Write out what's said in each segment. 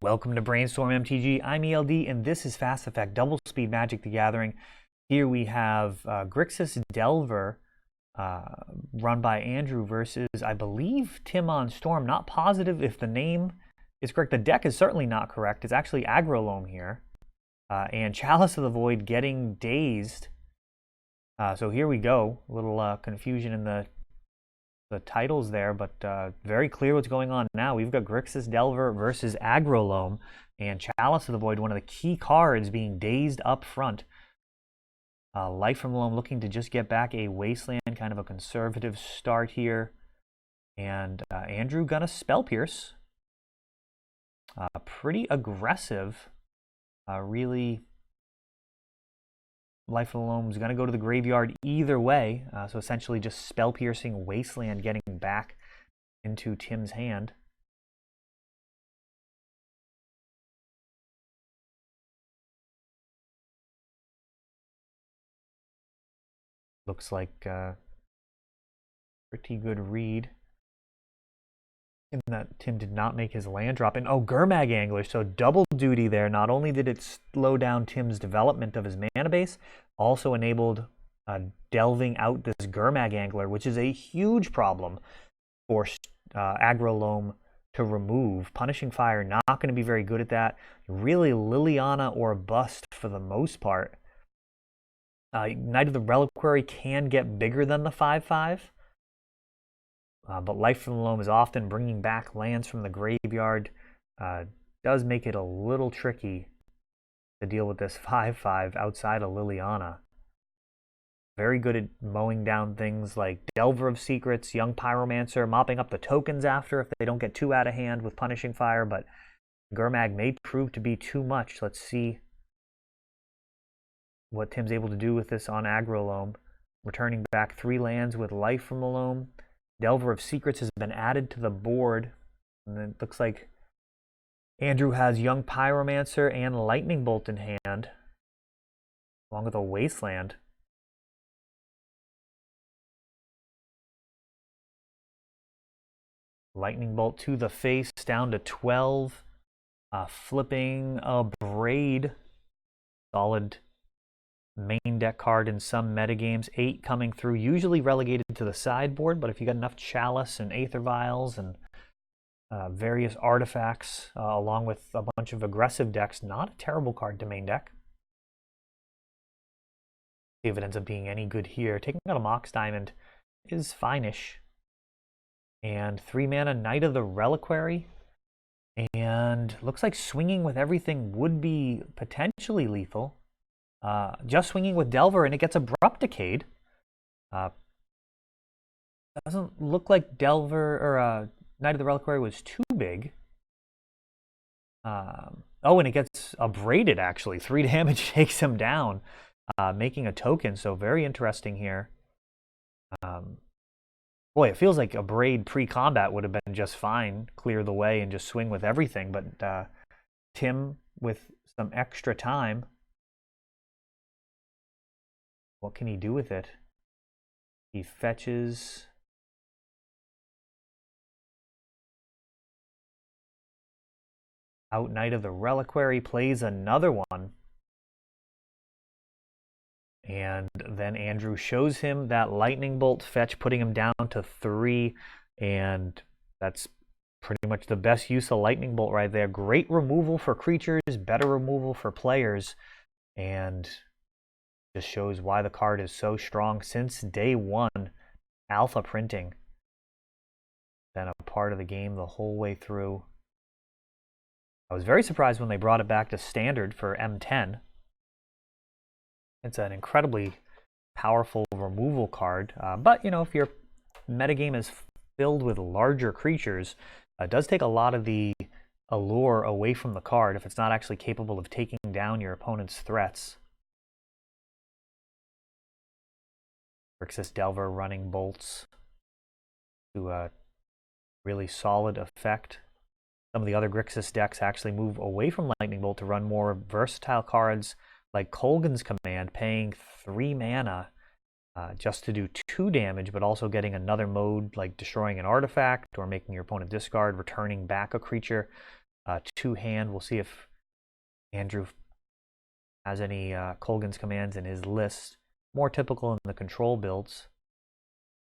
Welcome to Brainstorm MTG. I'm ELD, and this is Fast Effect Double Speed Magic the Gathering. Here we have Grixis Delver, run by Andrew versus, I believe, Tim on Storm. Not positive if the name is correct. The deck is certainly not correct. It's actually Aggro Loam here. And Chalice of the Void getting dazed. So here we go. A little confusion in the titles there, but very clear what's going on now. We've got Grixis Delver versus Aggro Loam, and Chalice of the Void, one of the key cards, being dazed up front. Light from Loam looking to just get back a Wasteland, kind of a conservative start here. And Andrew gonna Spell Pierce. Pretty aggressive. Really, Life of the Loam is going to go to the graveyard either way. So essentially just Spell Piercing Wasteland getting back into Tim's hand. Looks like a pretty good read. In that Tim did not make his land drop. And oh, Gurmag Angler, so double duty there. Not only did it slow down Tim's development of his mana base, also enabled delving out this Gurmag Angler, which is a huge problem for Aggro Loam to remove. Punishing Fire, not going to be very good at that. Really Liliana or bust for the most part. Knight of the Reliquary can get bigger than the 5/5. But Life from the Loam is often bringing back lands from the graveyard. Does make it a little tricky to deal with this 5/5 outside of Liliana. Very good at mowing down things like Delver of Secrets, Young Pyromancer, mopping up the tokens after if they don't get too out of hand with Punishing Fire, but Gurmag may prove to be too much. Let's see what Tim's able to do with this on Aggro Loam. Returning back 3 lands with Life from the Loam. Delver of Secrets has been added to the board, and it looks like Andrew has Young Pyromancer and Lightning Bolt in hand, along with a Wasteland. Lightning Bolt to the face, down to 12. Flipping a Braid, solid main deck card in some metagames. 8 coming through, usually relegated to the sideboard, but if you got enough Chalice and Aether Vials and various artifacts, along with a bunch of aggressive decks, not a terrible card to main deck. See if it ends up being any good here. Taking out a Mox Diamond is fine-ish. And 3 mana Knight of the Reliquary. And looks like swinging with everything would be potentially lethal. Just swinging with Delver, and it gets Abrupt Decayed. Doesn't look like Delver or Knight of the Reliquary was too big. Oh, and it gets abraded, actually. 3 damage takes him down, making a token, so very interesting here. Boy, it feels like Abrade pre-combat would have been just fine. Clear the way and just swing with everything, but Tim, with some extra time, what can he do with it? He fetches out Knight of the Reliquary, plays another one. And then Andrew shows him that Lightning Bolt fetch, putting him down to 3. And that's pretty much the best use of Lightning Bolt right there. Great removal for creatures, better removal for players. And just shows why the card is so strong since day 1. Alpha printing. Been a part of the game the whole way through. I was very surprised when they brought it back to standard for M10. It's an incredibly powerful removal card. But, you know, if your metagame is filled with larger creatures, it does take a lot of the allure away from the card if it's not actually capable of taking down your opponent's threats. Grixis Delver running bolts to a really solid effect. Some of the other Grixis decks actually move away from Lightning Bolt to run more versatile cards like Kolgan's Command, paying 3 mana just to do 2 damage, but also getting another mode like destroying an artifact or making your opponent discard, returning back a creature. two-hand. We'll see if Andrew has any Colgan's commands in his list. More typical in the control builds,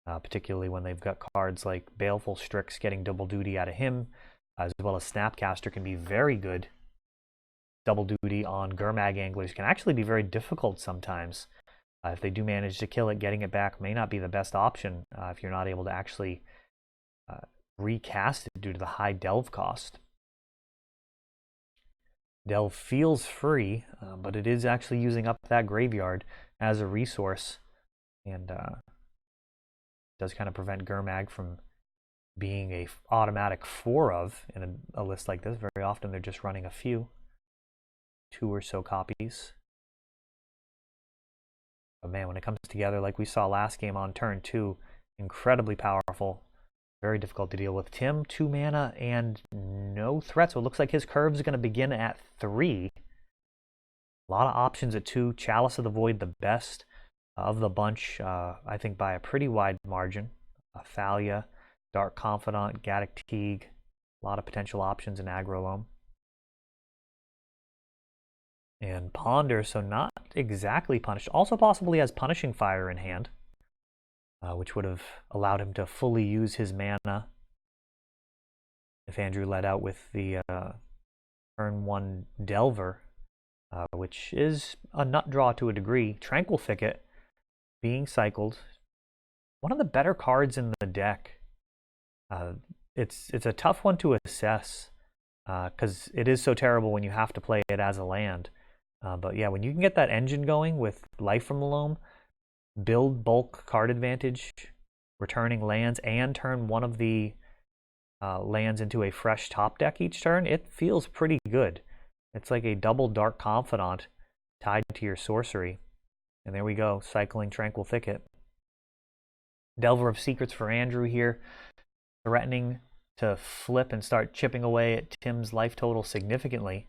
particularly when they've got cards like Baleful Strix getting double duty out of him, as well as Snapcaster can be very good. Double duty on Gurmag Anglers can actually be very difficult sometimes. If they do manage to kill it, getting it back may not be the best option if you're not able to actually recast it due to the high delve cost. Delve feels free, but it is actually using up that graveyard as a resource, and does kind of prevent Gurmag from being a automatic 4 of in a list like this. Very often they're just running a few, 2 or so copies. But man, when it comes together like we saw last game on turn 2, incredibly powerful. Very difficult to deal with. Tim, 2 mana and no threat, so it looks like his curve is going to begin at 3. A lot of options at 2. Chalice of the Void, the best of the bunch, I think by a pretty wide margin. Thalia, Dark Confidant, Gaddock Teague, a lot of potential options in Aggro Loam. And Ponder, so not exactly punished. Also possibly has Punishing Fire in hand, which would have allowed him to fully use his mana if Andrew led out with the turn 1 Delver, which is a nut draw to a degree. Tranquil Thicket being cycled. One of the better cards in the deck. It's a tough one to assess because it is so terrible when you have to play it as a land. But yeah, when you can get that engine going with Life from the Loam, build bulk card advantage, returning lands, and turn one of the lands into a fresh top deck each turn, it feels pretty good. It's like a double Dark Confidant tied to your sorcery. And there we go, cycling Tranquil Thicket. Delver of Secrets for Andrew here, threatening to flip and start chipping away at Tim's life total significantly.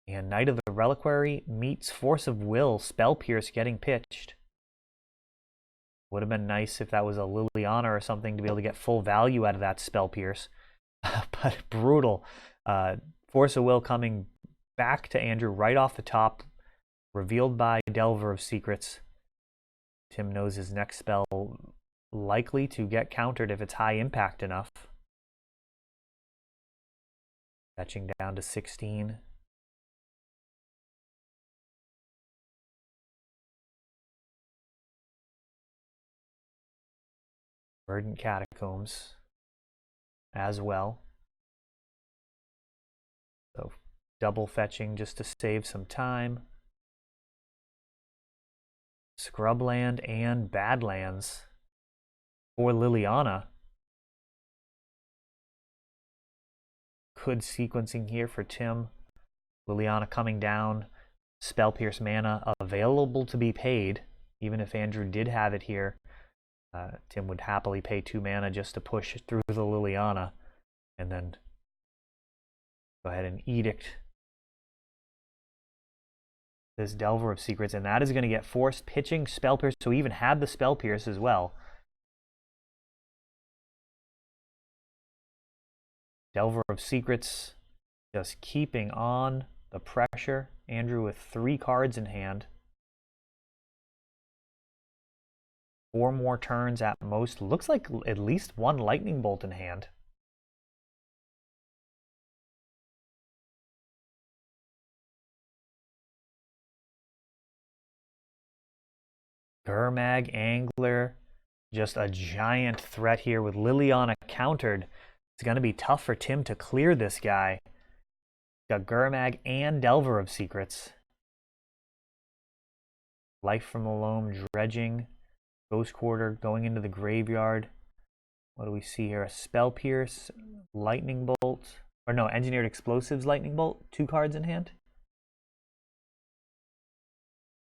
And Knight of the Reliquary meets Force of Will, Spell Pierce getting pitched. Would have been nice if that was a Liliana or something to be able to get full value out of that Spell Pierce. But brutal. Force of Will coming back to Andrew right off the top, revealed by Delver of Secrets. Tim knows his next spell likely to get countered if it's high impact enough. Fetching down to 16. Verdant Catacombs as well. So double fetching just to save some time. Scrubland and Badlands for Liliana. Good sequencing here for Tim. Liliana coming down. Spell Pierce mana available to be paid. Even if Andrew did have it here, Tim would happily pay 2 mana just to push through the Liliana and then go ahead and edict this Delver of Secrets, and that is going to get forced pitching Spell Pierce, so he even had the Spell Pierce as well. Delver of Secrets just keeping on the pressure. Andrew with 3 cards in hand. 4 more turns at most. Looks like at least 1 Lightning Bolt in hand. Gurmag Angler, just a giant threat here with Liliana countered. It's going to be tough for Tim to clear this guy. Got Gurmag and Delver of Secrets. Life from the Loam, Dredging. Ghost Quarter going into the graveyard. What do we see here? A Spell Pierce, Lightning Bolt. Or no, Engineered Explosives, Lightning Bolt. 2 cards in hand.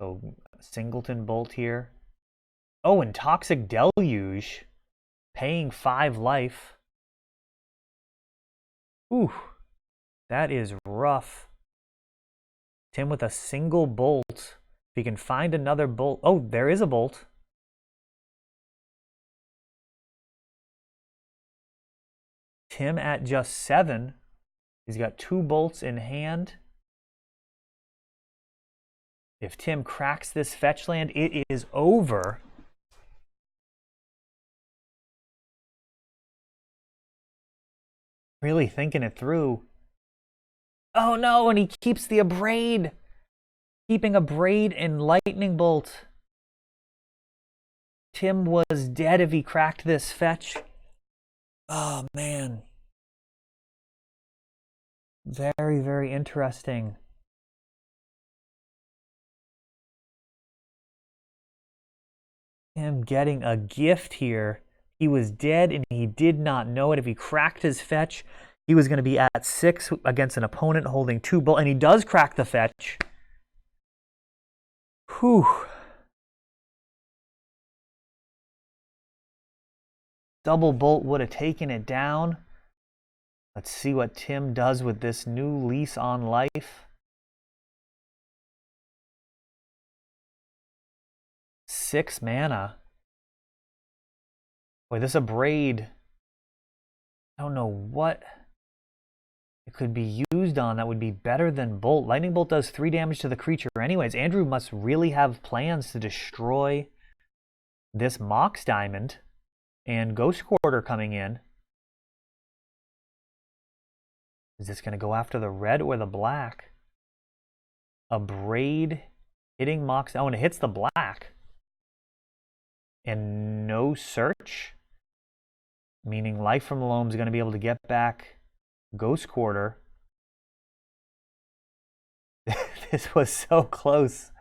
So, Singleton Bolt here. Oh, and Toxic Deluge. Paying 5 life. Ooh, that is rough. Tim with a single bolt. If he can find another bolt. Oh, there is a bolt. Tim at just 7. He's got 2 bolts in hand. If Tim cracks this fetch land, it is over. Really thinking it through. Oh no, and he keeps the Abrade. Keeping Abrade and Lightning Bolt. Tim was dead if he cracked this fetch. Oh man. Very, very interesting. Him getting a gift here. He was dead and he did not know it. If he cracked his fetch, he was going to be at 6 against an opponent holding 2 bolts. And he does crack the fetch. Whew. Double bolt would have taken it down. Let's see what Tim does with this new lease on life. 6 mana. Boy, this Abrade, I don't know what it could be used on that would be better than Bolt. Lightning Bolt does 3 damage to the creature anyways. Andrew must really have plans to destroy this Mox Diamond. And Ghost Quarter coming in. Is this going to go after the red or the black? Abrade hitting Mox. Oh, and it hits the black. And no search. Meaning Life from Loam is going to be able to get back Ghost Quarter. This was so close.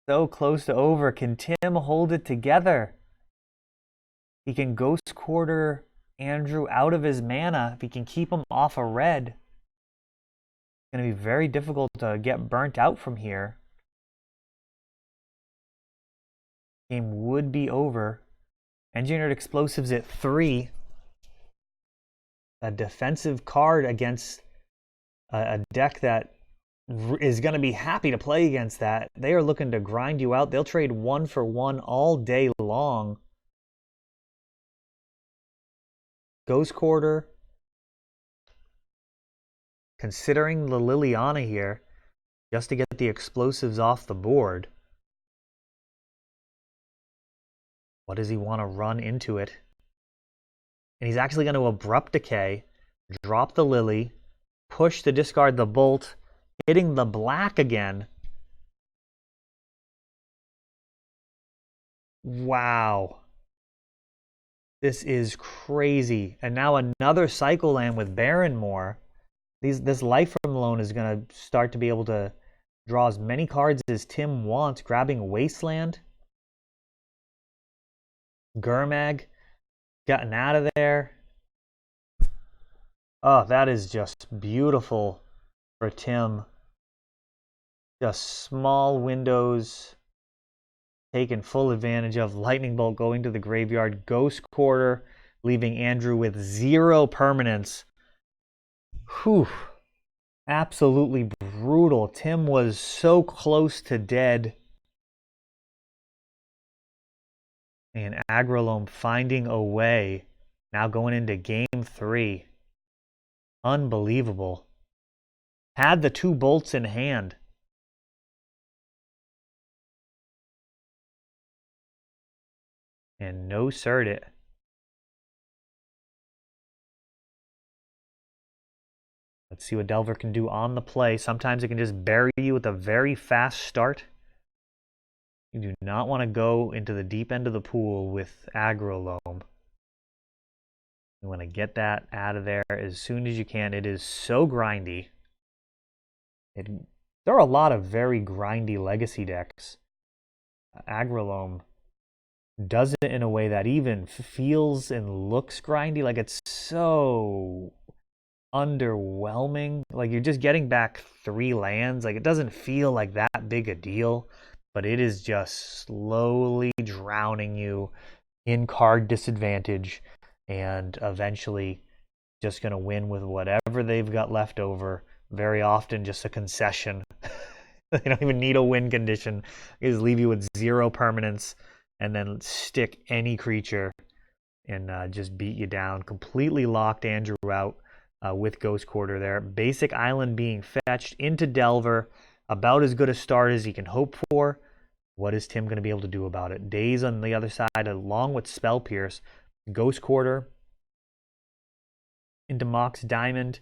So close to over. Can Tim hold it together? He can Ghost Quarter Andrew out of his mana. If he can keep him off a red, it's going to be very difficult to get burnt out from here. Game would be over. Engineered Explosives at 3. A defensive card against a deck that is going to be happy to play against that. They are looking to grind you out. They'll trade 1 for 1 all day long. Ghost Quarter. Considering the Liliana here, just to get the explosives off the board. What does he want to run into it? And he's actually going to Abrupt Decay, drop the Lily, push to discard the Bolt, hitting the black again. Wow. This is crazy. And now another Cycle Land with Barrenmore. This Life from Loam is going to start to be able to draw as many cards as Tim wants, grabbing Wasteland. Gurmag gotten out of there. Oh, that is just beautiful for Tim. Just small windows taking full advantage of. Lightning Bolt going to the graveyard. Ghost Quarter leaving Andrew with 0 permanents. Whew. Absolutely brutal. Tim was so close to dead. And Aggro Loam finding a way. Now going into game 3. Unbelievable. Had the 2 bolts in hand. And no cert it. Let's see what Delver can do on the play. Sometimes it can just bury you with a very fast start. You do not want to go into the deep end of the pool with Aggro Loam. You want to get that out of there as soon as you can. It is so grindy. There are a lot of very grindy legacy decks. Aggro Loam does it in a way that even feels and looks grindy. Like, it's so underwhelming. Like, you're just getting back 3 lands. Like, it doesn't feel like that big a deal, but it is just slowly drowning you in card disadvantage, and eventually just going to win with whatever they've got left over. Very often just a concession. They don't even need a win condition. They just leave you with 0 permanents and then stick any creature and just beat you down. Completely locked Andrew out. with Ghost Quarter there. Basic Island being fetched into Delver. About as good a start as he can hope for. What is Tim going to be able to do about it? Daze on the other side, along with Spell Pierce. Ghost Quarter into Mox Diamond.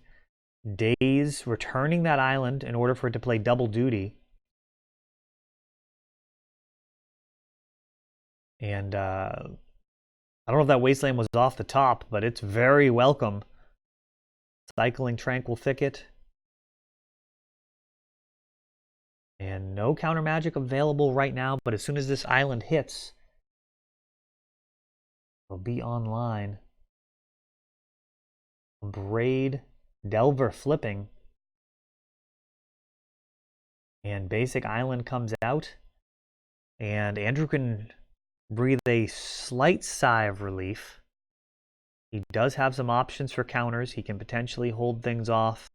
Daze returning that island in order for it to play double duty. And I don't know if that Wasteland was off the top, but it's very welcome. Cycling Tranquil Thicket. And no counter magic available right now, but as soon as this island hits, it'll be online. Braid, Delver flipping. And Basic Island comes out. And Andrew can breathe a slight sigh of relief. He does have some options for counters. He can potentially hold things off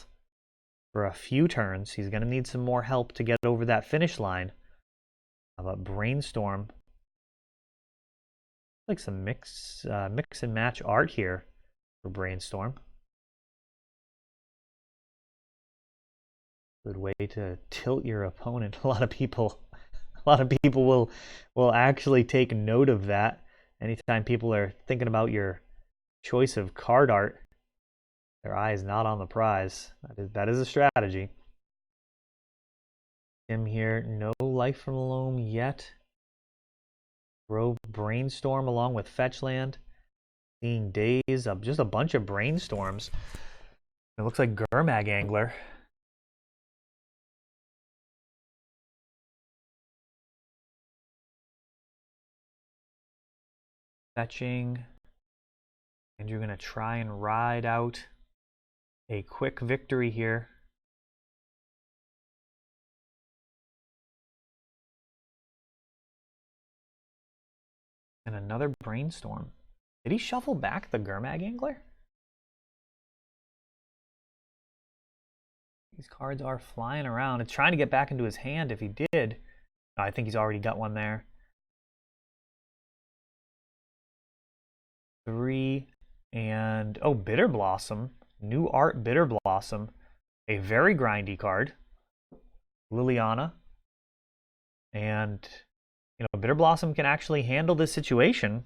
for a few turns. He's going to need some more help to get over that finish line. How about Brainstorm? Like some mix and match art here for Brainstorm. Good way to tilt your opponent. A lot of people will actually take note of that. Anytime people are thinking about your choice of card art, their eye is not on the prize. That is a strategy. Tim here, no life from Loam yet. Grove Brainstorm along with Fetchland. Seeing Days of just a bunch of Brainstorms. It looks like Gurmag Angler. Fetching. And you're going to try and ride out a quick victory here. And another Brainstorm. Did he shuffle back the Gurmag Angler? These cards are flying around. It's trying to get back into his hand if he did. I think he's already got one there. 3 and oh, Bitter Blossom. New art Bitter Blossom. A very grindy card. Liliana. And you know, Bitter Blossom can actually handle this situation.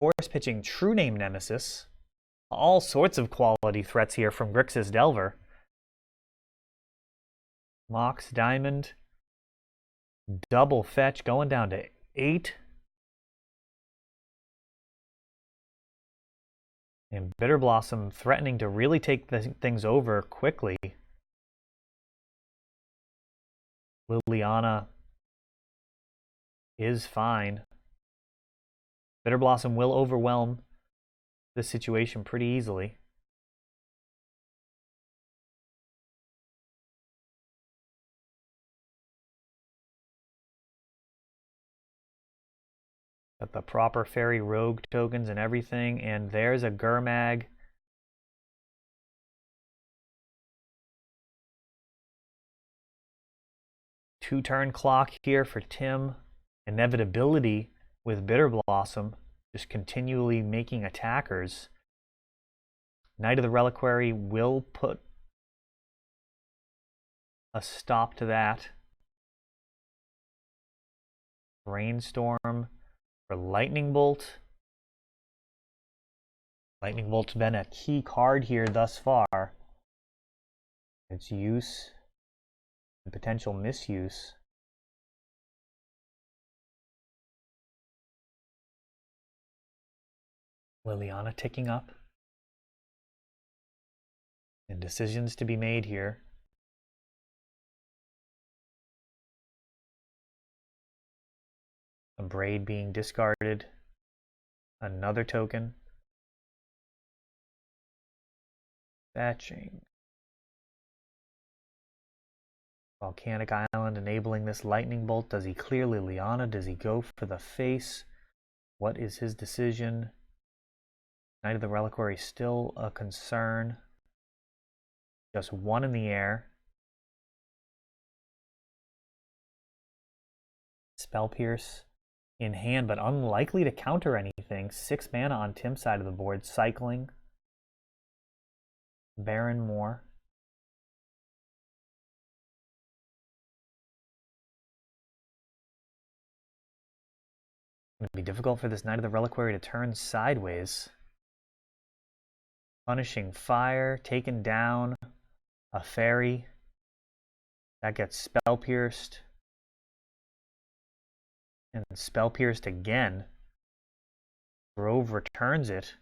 Force pitching True Name Nemesis. All sorts of quality threats here from Grixis Delver. Mox Diamond. Double fetch going down to 8. And Bitter Blossom threatening to really take things over quickly. Liliana is fine. Bitter Blossom will overwhelm this situation pretty easily. Got the proper Fairy Rogue tokens and everything, and there's a Gurmag. Two-turn clock here for Tim. Inevitability with Bitter Blossom, just continually making attackers. Knight of the Reliquary will put a stop to that. Brainstorm for Lightning Bolt. Lightning Bolt's been a key card here thus far. Its use and potential misuse. Liliana ticking up. And decisions to be made here. A Braid being discarded. Another token. Fetching. Volcanic Island enabling this Lightning Bolt. Does he clear Liliana? Does he go for the face? What is his decision? Knight of the Reliquary still a concern. Just one in the air. Spell Pierce in hand, but unlikely to counter anything. 6 mana on Tim's side of the board, cycling. Baron more. It'd be difficult for this Knight of the Reliquary to turn sideways. Punishing Fire, taken down. A fairy. That gets spell pierced. And spell pierced again. Grove returns it.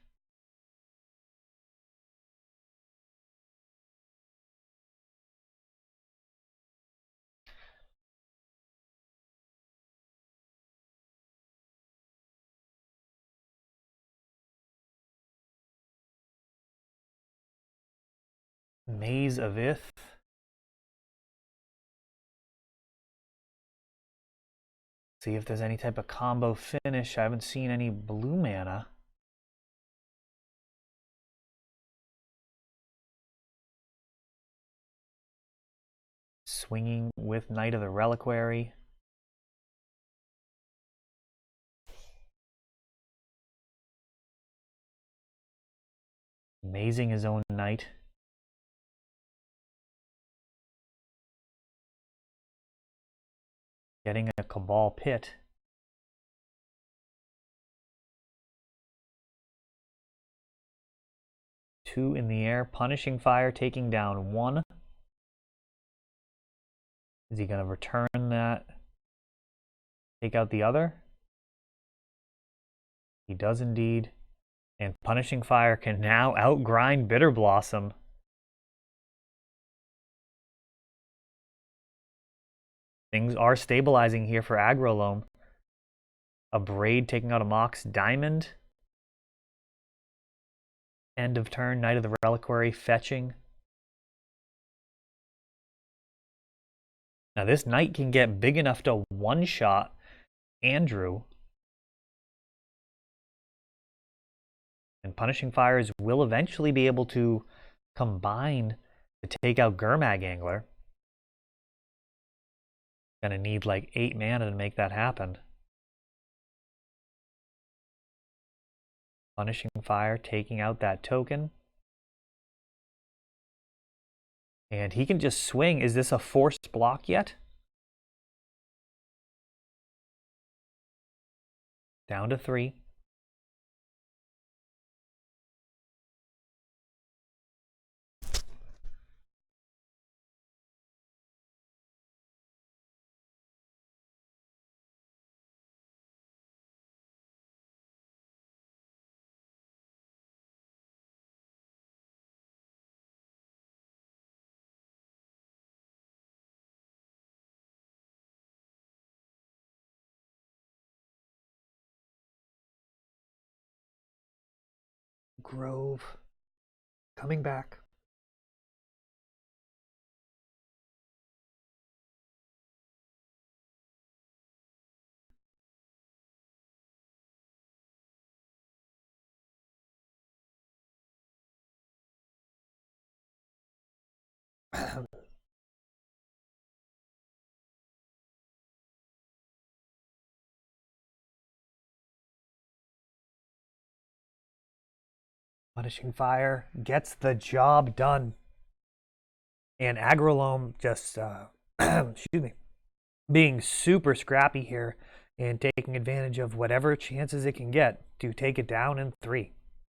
Maze of Ith. See if there's any type of combo finish. I haven't seen any blue mana. Swinging with Knight of the Reliquary. Amazing his own knight. Getting a Cabal Pit. Two in the air. Punishing Fire, taking down one. Is he going to return that? Take out the other? He does indeed. And Punishing Fire can now outgrind Bitter Blossom. Things are stabilizing here for Aggro Loam. A Braid taking out a Mox Diamond. End of turn, Knight of the Reliquary fetching. Now this Knight can get big enough to one-shot Andrew. And Punishing Fires will eventually be able to combine to take out Gurmag Angler. Gonna need like 8 mana to make that happen. Punishing Fire, taking out that token. And he can just swing. Is this a forced block yet? Down to 3. Grove coming back. Punishing Fire gets the job done. And Aggro Loam just, excuse me, being super scrappy here and taking advantage of whatever chances it can get to take it down in 3.